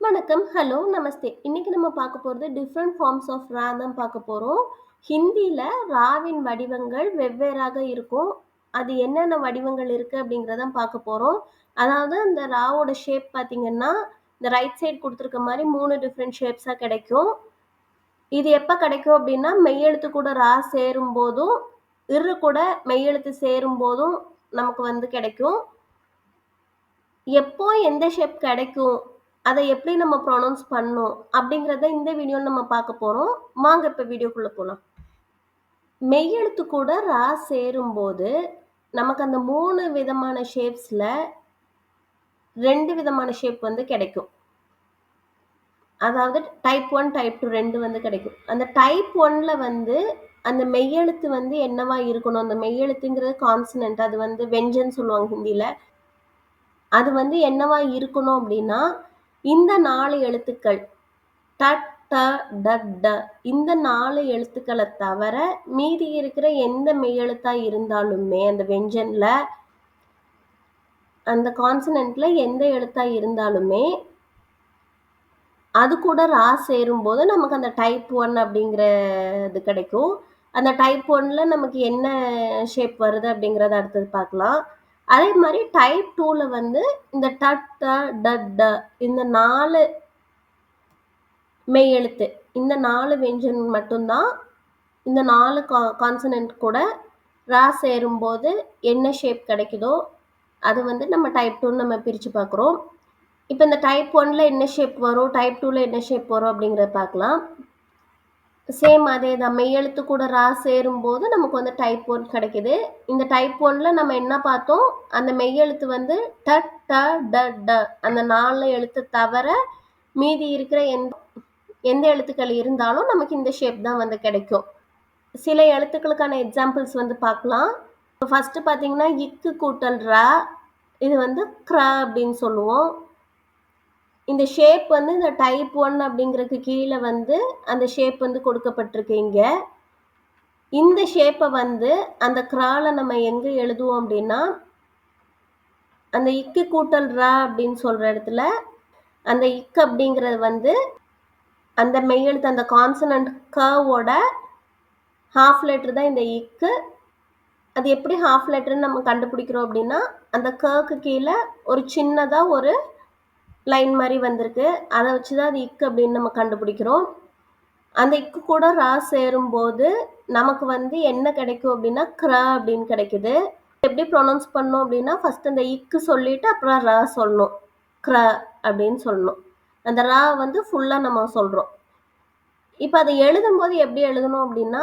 வணக்கம், ஹலோ, நமஸ்தே. இன்னைக்கு நம்ம பார்க்க போறது டிஃபரெண்ட் ஃபார்ம்ஸ் ஆஃப் ரா தான் பார்க்க போறோம். ஹிந்தியில ராவின் வடிவங்கள் வெவ்வேறாக இருக்கும். அது என்னென்ன வடிவங்கள் இருக்கு அப்படிங்கிறத பார்க்க போறோம். அதாவது அந்த ராவோட ஷேப் பார்த்தீங்கன்னா, இந்த ரைட் சைடு குடுத்துருக்க மாரி 3 டிஃபரெண்ட் ஷேப்ஸா கிடைக்கும். இது எப்ப கிடைக்கும் அப்படின்னா, மெய்யெழுத்து கூட ரா சேரும்போதும், கூட மெய்யெழுத்து சேரும்போதும் நமக்கு வந்து கிடைக்கும். எப்போ எந்த ஷேப் கிடைக்கும்? அத எப்படி நம்ம ப்ரொனவுன்ஸ் பண்ணணும்? அப்படிங்கிறத இந்த வீடியோல நம்ம பார்க்க போறோம். வாங்க இப்ப வீடியோக்குள்ள போலாம். மெய்யெழுத்து கூட ரா சேரும்போது, நமக்கு அந்த 3 விதமான ஷேப்ஸ்ல 2 விதமான ஷேப் வந்து கிடைக்கும். அதாவது டைப் 1, டைப் 2 2 வந்து கிடைக்கும். அந்த டைப் 1ல வந்து அந்த மெய்யெழுத்து வந்து என்னவா இருக்கணும்? அந்த மெய்யெழுத்துங்கிறது கான்சனன்ட். அது வந்து வெஞ்சன்னு சொல்லுவாங்க ஹிந்தியில. அது வந்து என்னவா இருக்கணும் அப்படின்னா, இந்த 4 எழுத்துக்கள் ட, ட, ட, ட இந்த 4 எழுத்துக்கள தவிர, மீதி இருக்கிற எந்த மெய்யெழுத்தா இருந்தாலுமே, அந்த வெஞ்சன்ல, அந்த கான்சனன்ட்ல எந்த எழுத்தா இருந்தாலுமே, அது கூட ரா சேரும்போது நமக்கு அந்த டைப் 1 அப்படிங்கிற இது கிடைக்கும். அந்த டைப் 1ல நமக்கு என்ன ஷேப் வருது அப்படிங்கிறத அடுத்தது பார்க்கலாம். அதே மாரி டைப் 2ல வந்து இந்த ட, ட, ட, ட இந்த 4 மெய்யெழுத்து. இந்த 4 வெஞ்சன் மட்டும் தான் இந்த 4 கான்சனன்ட் கூட ரா சேரும்போது என்ன ஷேப் கிடைக்குதோ, அது வந்து நம்ம டைப் 2ன்னு நம்ம பிரிச்சு பார்க்குறோம். இப்ப இந்த டைப் 1ல என்ன ஷேப் வரும்? டைப் 2ல என்ன ஷேப் வரும்? அப்படிங்கிறத பார்க்கலாம். சேம் அதே தான். மெய்யெழுத்து கூட ரா சேரும்போது நமக்கு வந்து டைப் 1 கிடைக்குது. இந்த டைப் 1ல நம்ம என்ன பார்த்தோம்? அந்த மெய்யெழுத்து வந்து ட, ட, ட, ட அந்த 4 எழுத்த தவிர மீதி இருக்கிற எந்த எழுத்துக்கள் இருந்தாலும் நமக்கு இந்த ஷேப் தான் வந்து கிடைக்கும். சில எழுத்துக்களுக்கான எக்ஸாம்பிள்ஸ் வந்து பார்க்கலாம். ஃபர்ஸ்ட் பார்த்தீங்கன்னா, இக்கு கூட்டல் ரா இது வந்து க்ர அப்படின்னு சொல்லுவோம். இந்த ஷேப் வந்து இந்த டைப் 1 அப்படிங்கிறதுக்கு கீழ வந்து அந்த ஷேப் வந்து கொடுக்கப்பட்டிருக்கு இங்க. இந்த ஷேப்ப வந்து அந்த க்ரால நம்ம எங்க எழுதுவோம் அப்படின்னா, அந்த இக்கு கூட்டல் ரா அப்படின்னு சொல்ற இடத்துல, அந்த இக்கு அப்படிங்கிறது வந்து அந்த மெய்யெழுத்து அந்த கான்சனன்ட் வோட ஹாஃப் லெட்டர் தான் இந்த இக்கு. அது எப்படி ஹாஃப் லெட்டர்ன்னு நம்ம கண்டுபிடிக்கிறோம் அப்படின்னா, அந்த க்கு கீழ ஒரு சின்னதா ஒரு லைன் மாரி வந்திருக்கு. அத வச்சு தான் அது இக்கு அப்படின்னு நம்ம கண்டுபிடிக்கிறோம். அந்த இக்கு கூட ரா சேரும்போது நமக்கு வந்து என்ன கிடைக்கும் அப்படின்னா, அப்படின்னு கிடைக்குது. எப்படி ப்ரொனவுன்ஸ் பண்ணணும் அப்படின்னா, ஃபர்ஸ்ட் அந்த இக்கு சொல்லிட்டு அப்புறம் ரா சொல்லணும். க்ர அப்படின்னு சொல்லணும். அந்த ரா வந்து ஃபுல்லா நம்ம சொல்றோம். இப்ப அத எழுதும்போது எப்படி எழுதணும் அப்படின்னா,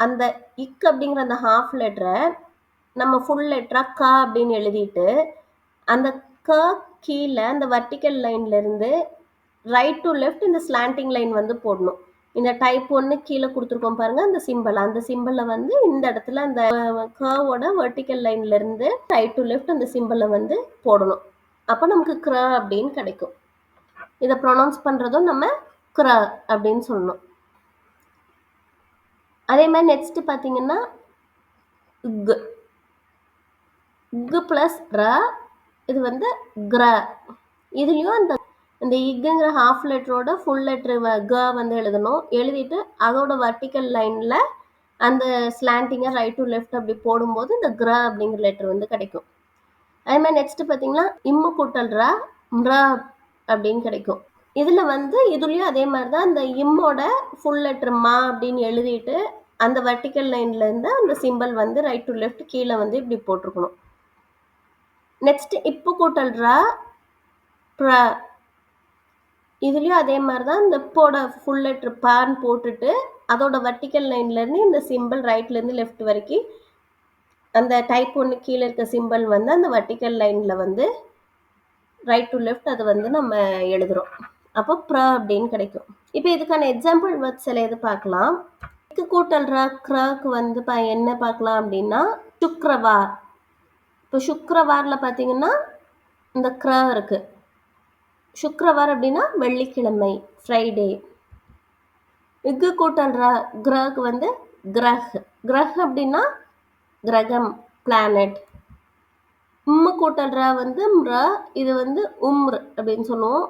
அந்த இக் அப்படிங்கிற அந்த ஹாஃப் லெட்டர நம்ம ஃபுல் லெட்டரா அப்படின்னு எழுதிட்டு, அந்த கீழ அந்த வெர்டிகல் லைன்ல இருந்து ரைட் டு லெஃப்ட் இந்த ஸ்லாண்டிங் லைன் வந்து போடணும். இந்த டைப் 1 கீழ குடுத்துருக்கோம் பாருங்க, அந்த சிம்பல். அந்த சிம்பல்ல வந்து இந்த இடத்துல அந்த கர்வோட வெர்டிகல் லைன்ல இருந்து ரைட் டு லெஃப்ட் அந்த சிம்பல்ல வந்து போடணும். அப்ப நமக்கு அப்படின்னு கிடைக்கும். இத ப்ரொனவுன்ஸ் பண்றதும் நம்ம அப்படின்னு சொல்லணும். அதே மாதிரி நெக்ஸ்ட் பார்த்தீங்கன்னா, க் பிளஸ் ர இது வந்து க்ர. இதுலயும் இந்த இக்குங்கிற ஹாஃப் லெட்டரோட ஃபுல் லெட்டர் வந்து எழுதணும். எழுதிட்டு அதோட வெர்டிகல் லைன்ல அந்த ஸ்லாண்டிங்கா ரைட் டு லெஃப்ட் அப்படி போடும்போது இந்த க்ர அப்படிங்கிற லெட்டர் வந்து கிடைக்கும். அதே மாதிரி நெக்ஸ்ட் பார்த்தீங்கன்னா, இம்மு கூட்டல் ர ம்ர அப்படின்னு கிடைக்கும். இதுல வந்து இதுலயும் அதே மாதிரி தான் இந்த இம்மோட ஃபுல் லெட்டர் மா அப்படின்னு எழுதிட்டு அந்த வெர்டிகல் லைன்ல இருந்து அந்த சிம்பல் வந்து ரைட் டு லெஃப்ட் கீழே வந்து இப்படி போட்டிருக்கணும். நெக்ஸ்ட் இப்பு கூட்டல் ர ப்ர. இதுலயும் அதே மாதிரி தான் இந்த இப்போட ஃபுல் லெட்டர் பான் போட்டுட்டு அதோட வெர்டிகல் லைன்ல இருந்து இந்த சிம்பிள் ரைட்ல இருந்து லெஃப்ட் வரைக்கும் அந்த டைப் 1 கீழே இருக்க சிம்பிள் வந்து அந்த வெர்டிகல் லைன்ல வந்து ரைட் டு லெஃப்ட் அது வந்து நம்ம எழுதுறோம். அப்போ ப்ர அப்படின்னு கிடைக்கும். இப்போ இதுக்கான எக்ஸாம்பிள் வேர்ட்ஸ் சில இது பார்க்கலாம். கூட்டல் க்கு வந்து என்ன பார்க்கலாம் அப்படின்னா, சுக்ரவார். இப்போ சுக்ரவார்ல பார்த்தீங்கன்னா இந்த இருக்கு. சுக்ரவார் அப்படின்னா வெள்ளிக்கிழமை, ஃப்ரைடே. இக்கு கூட்டல் க்கு வந்து கிரஹ். கிரஹ் அப்படின்னா கிரகம், பிளானட். உம்மு கூட்டல் வந்து இது வந்து உம்ர் அப்படின்னு சொல்லுவோம்.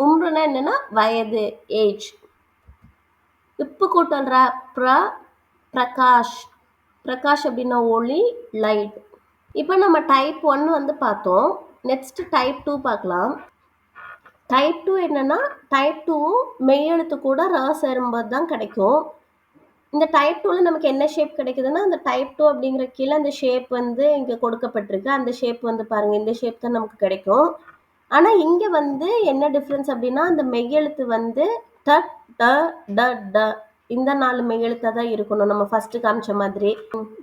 உம்ருன்னா என்னன்னா வயது, ஏஜ். இப்பு கூட்டல் ர, பிரகாஷ். பிரகாஷ் அப்படின்னா ஒளி, லைட். இப்போ நம்ம டைப் 1 வந்து பார்த்தோம். நெக்ஸ்ட் டைப் 2 பார்க்கலாம். டைப் 2 என்னன்னா, டைப் 2வும் மெய்யெழுத்து கூட ர சேரும்போது தான் கிடைக்கும். இந்த டைப் 2ல நமக்கு என்ன ஷேப் கிடைக்குதுன்னா, அந்த டைப் 2 அப்படிங்கிற கீழே அந்த ஷேப் வந்து இங்க கொடுக்கப்பட்டிருக்கு. அந்த ஷேப் வந்து பாருங்க, இந்த ஷேப் தான் நமக்கு கிடைக்கும். ஆனா இங்க வந்து என்ன டிஃபரன்ஸ் அப்படின்னா, அந்த மெய்யெழுத்து வந்து ட, ட, ட, ட இந்த 4 மெய்யெழுத்தா தான் இருக்கணும். நம்ம ஃபர்ஸ்ட் காமிச்ச மாதிரி.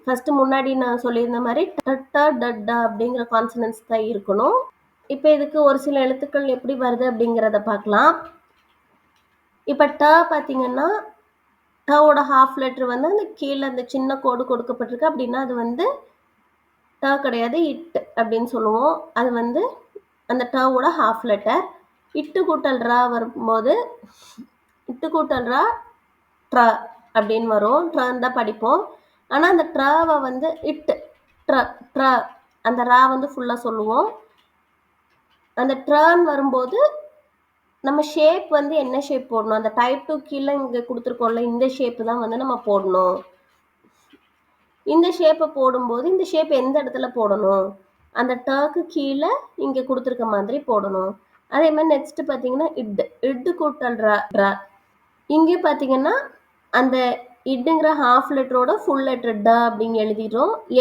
ஃபர்ஸ்ட் முன்னாடி நான் சொல்லியிருந்த மாதிரி ட, ட, ட, ட அப்படிங்கிற கான்சனன்ட்ஸ் தான் இருக்கணும். இப்போ இதுக்கு ஒரு சில எழுத்துக்கள் எப்படி வருது அப்படிங்கிறத பார்க்கலாம். இப்போ ட பார்த்தீங்கன்னா, டவோட ஹாஃப் லெட்டர் வந்து அந்த கீழே அந்த சின்ன கோடு கொடுக்கப்பட்டிருக்கு. அப்படின்னா அது வந்து ட கிடையாது, இட் அப்படின்னு சொல்லுவோம். அது வந்து அந்த டவோட ஹாஃப் லெட்டர். இட்டு கூட்டல் ரா வரும்போது இட்டு கூட்டல் ரா ட்ர அப்படின்னு வரும். ட்ரன்னு தான் படிப்போம். ஆனால் அந்த ட்ரவை வந்து இட்டு ட்ர ட்ர அந்த ரா வந்து ஃபுல்லாக சொல்லுவோம். அந்த ட்ரன்னு வரும்போது நம்ம ஷேப் வந்து என்ன ஷேப் போடணும்? அந்த டைப் 2 கீழே இங்கே கொடுத்துருக்கோம்ல, இந்த ஷேப்பு தான் வந்து நம்ம போடணும். இந்த ஷேப்பை போடும்போது இந்த ஷேப் எந்த இடத்துல போடணும்? அந்த டக்கு கீழே இங்கே கொடுத்துருக்க மாதிரி போடணும். அதே மாதிரி நெக்ஸ்ட் பார்த்தீங்கன்னா இட்டு கூட்டல் ர. இங்கே பார்த்தீங்கன்னா அந்த இட்டுங்கிற ஹாஃப் லெட்டரோட ஃபுல் லெட்டர் ட அப்படிங்க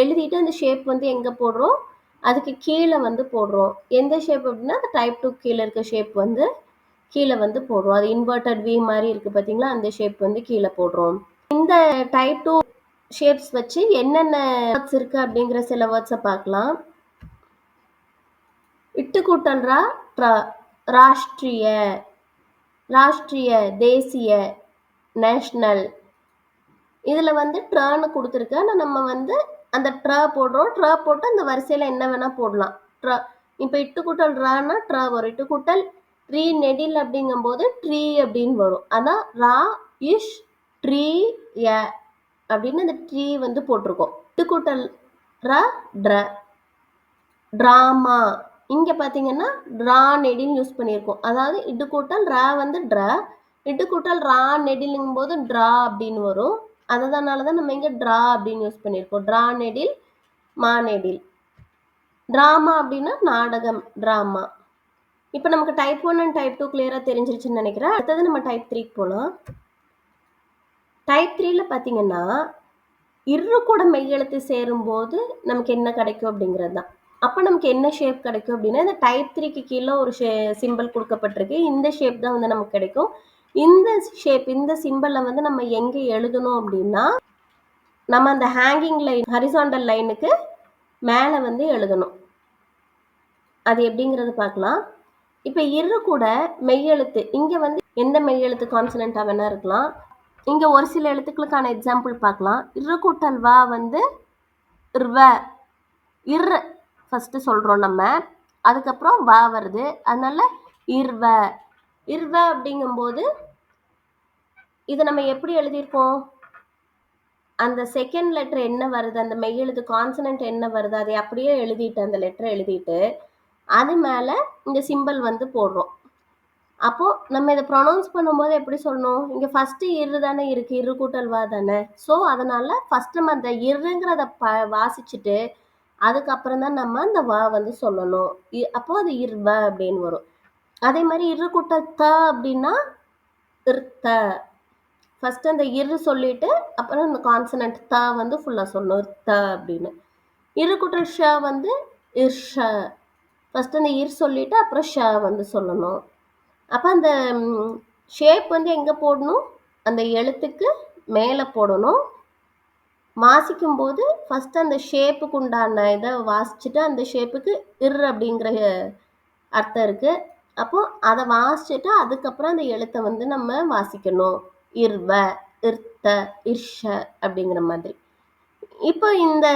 எழுதிட்டு அந்த ஷேப் வந்து எங்கே போடுறோம்? அதுக்கு கீழே வந்து போடுறோம். எந்த ஷேப் அப்படின்னா அந்த டைப் 2 கீழே இருக்க ஷேப் வந்து கீழே வந்து போடுறோம். அது இன்வெர்டட் வி மாதிரி இருக்குது பார்த்தீங்களா, அந்த ஷேப் வந்து கீழே போடுறோம். இந்த டைப் 2 ஷேப்ஸ் வச்சு என்னென்ன வேர்ட்ஸ் இருக்குது அப்படிங்கிற சில வேர்ட்ஸை பார்க்கலாம். இட்டு கூட்டல் ரா ட்ர, ராஷ்ட்ரிய, ராஷ்ட்ரிய, தேசிய, நேஷ்னல். இதில் வந்து ட்ரன்னு கொடுத்துருக்கு. ஆனால் நம்ம வந்து அந்த ட்ர போடுறோம். ட்ர போட்டு அந்த வரிசையில் என்ன வேணால் போடலாம். ட்ர இப்போ இட்டு கூட்டல் ரான்னா ட்ர வரும். இட்டு கூட்டல் ட்ரீ நெடில் அப்படிங்கும்போது ட்ரீ அப்படின்னு வரும். அதான் ரா இஷ் ட்ரீ ய அப்படின்னு அந்த ட்ரீ வந்து போட்டிருக்கோம். இட்டு கூட்டல் ர ட்ர. ட்ராமா இங்கே பார்த்தீங்கன்னா ரா நெடில் யூஸ் பண்ணியிருக்கோம். அதாவது இட்டு கூட்டல் ரா வந்து ட்ர, இட்டு கூட்டல் ரா நெடிலுங்கும் போது ட்ரா அப்படின்னு வரும். அதனால தான் நம்ம இங்கே ட்ரா அப்படின்னு யூஸ் பண்ணியிருக்கோம். ட்ரா நெடில், மா நெடில். ட்ராமா அப்படின்னா நாடகம், ட்ராமா. இப்போ நமக்கு டைப் 1 அண்ட் டைப் 2 கிளியராக தெரிஞ்சிருச்சுன்னு நினைக்கிறேன். அடுத்தது நம்ம டைப் 3க்கு போகலாம். டைப் 3ல பார்த்தீங்கன்னா இரு கூட மெய்யெழுத்து சேரும்போது நமக்கு என்ன கிடைக்கும் அப்படிங்கிறது தான். அப்போ நமக்கு என்ன ஷேப் கிடைக்கும் அப்படின்னா, இந்த டைப் 3க்கு கீழே ஒரு சிம்பிள் கொடுக்கப்பட்டிருக்கு. இந்த ஷேப் தான் வந்து நமக்கு கிடைக்கும். இந்த ஷேப், இந்த சிம்பிளை வந்து நம்ம எங்கே எழுதணும் அப்படின்னா, நம்ம அந்த ஹேங்கிங் லைன், ஹரிசாண்டல் லைனுக்கு மேலே வந்து எழுதணும். அது எப்படிங்கிறது பார்க்கலாம். இப்போ இரு கூட மெய்யெழுத்து, இங்கே வந்து எந்த மெய்யெழுத்து கான்சனண்ட்டாக வேணா இருக்கலாம். இங்கே ஒரு சில எழுத்துக்களுக்கான எக்ஸாம்பிள் பார்க்கலாம். இரு கூட்டல் வா வந்து ர்வ, இர் ஃபஸ்ட்டு சொல்கிறோம் நம்ம, அதுக்கப்புறம் வா வருது. அதனால இர்வ. இர்வ அப்படிங்கும்போது இதை நம்ம எப்படி எழுதியிருக்கோம்? அந்த செகண்ட் லெட்டர் என்ன வருது, அந்த மெய்யெழுத்து கான்சனன்ட் என்ன வருது, அதை அப்படியே எழுதிட்டு, அந்த லெட்டரை எழுதிட்டு அது மேலே இந்த சிம்பிள் வந்து போடுறோம். அப்போது நம்ம இதை ப்ரொனவுன்ஸ் பண்ணும்போது எப்படி சொல்லணும்? இங்கே ஃபஸ்ட்டு இரு தானே இருக்குது, இரு கூட்டல் வா தானே. ஸோ அதனால் ஃபஸ்ட் நம்ம அந்த இருங்கிறத வாசிச்சுட்டு அதுக்கப்புறம் தான் நம்ம அந்த வா வந்து சொல்லணும். அப்போது அது இர்வ அப்படின்னு வரும். அதே மாதிரி இரு கூட்டல் த அப்படின்னா இர்த்த. ஃபஸ்ட்டு அந்த இரு சொல்லிட்டு அப்புறம் அந்த கான்சனன்ட் த வந்து ஃபுல்லாக சொல்லணும், த அப்படின்னு. இரு கூட்டல் ஷ வந்து இர்ஷ. ஃபஸ்ட்டு அந்த இர் சொல்லிட்டு அப்புறம் ஷ வந்து சொல்லணும். அப்போ அந்த ஷேப் வந்து எங்கே போடணும்? அந்த எழுத்துக்கு மேலே போடணும். வாசிக்கும்போது ஃபஸ்ட்டு அந்த ஷேப்புக்கு உண்டான இதை வாசிச்சுட்டு அந்த ஷேப்புக்கு இர் அப்படிங்கிற அர்த்தம் இருக்குது. அப்போது அதை வாசிச்சுட்டு அதுக்கப்புறம் அந்த எழுத்தை வந்து நம்ம வாசிக்கணும். இர்வ, இர்த்த, இர்ஷ அப்படிங்கிற மாதிரி. இப்போ இந்த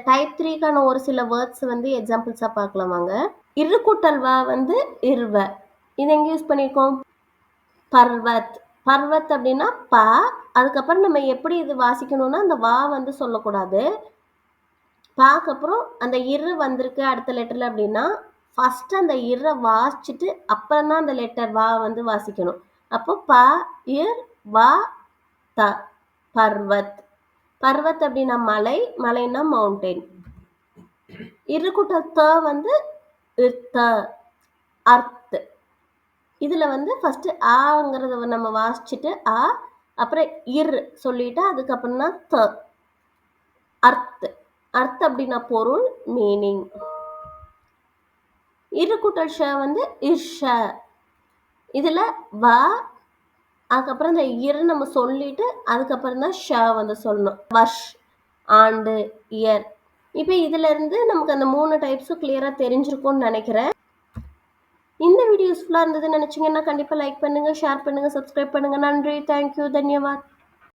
டைப் 3க்கான ஒரு சில வேர்ட்ஸ் வந்து எக்ஸாம்பிள்ஸாக பார்க்கலாம் வாங்க. இரு கூட்டல் வா வந்து இர்வ. இது எங்கே யூஸ் பண்ணியிருக்கோம்? பர்வத். பர்வத் அப்படின்னா ப, அதுக்கப்புறம் நம்ம எப்படி இது வாசிக்கணும்னா அந்த வா வந்து சொல்லக்கூடாது. பாக்கப்புறம் அந்த இரு வந்திருக்கு அடுத்த லெட்டரில் அப்படின்னா ஃபர்ஸ்ட் அந்த இர வாசிச்சுட்டு அப்புறம் தான் அந்த லெட்டர் வா வந்து வாசிக்கணும். அப்போ ப இர் வ த பர்வத். பர்வத் அப்படின்னா மலை, மலைன்னா மவுண்டெயின். இருக்கூட்டல் த வந்து இர்த்த, அர்த். இதுல வந்து ஃபர்ஸ்ட் ஆங்கிறத நம்ம வாசிச்சுட்டு ஆ, அப்புறம் இர் சொல்லிட்டு அதுக்கப்புறம் தான் த, அர்த். அர்த் அப்படின்னா பொருள், மீனிங். இருக்கூட்டல் ஷ வந்து இர்ஷ. இதுல வ, அதுக்கப்புறம் இந்த இர் நம்ம சொல்லிட்டு அதுக்கப்புறம் தான் ஷ வந்து சொல்லணும். வர்ஷ், ஆண்டு, இயர். இப்போ இதுல இருந்து நமக்கு அந்த 3 டைப்ஸும் கிளியரா தெரிஞ்சிருக்கும்னு நினைக்கிறேன். இந்த வீடியோ யூஸ்ஃபுல்லா இருந்ததுன்னு நினைச்சீங்கன்னா கண்டிப்பா லைக் பண்ணுங்க, ஷேர் பண்ணுங்க, சப்ஸ்கிரைப் பண்ணுங்க. நன்றி, தேங்க்யூ, தன்யவாத்.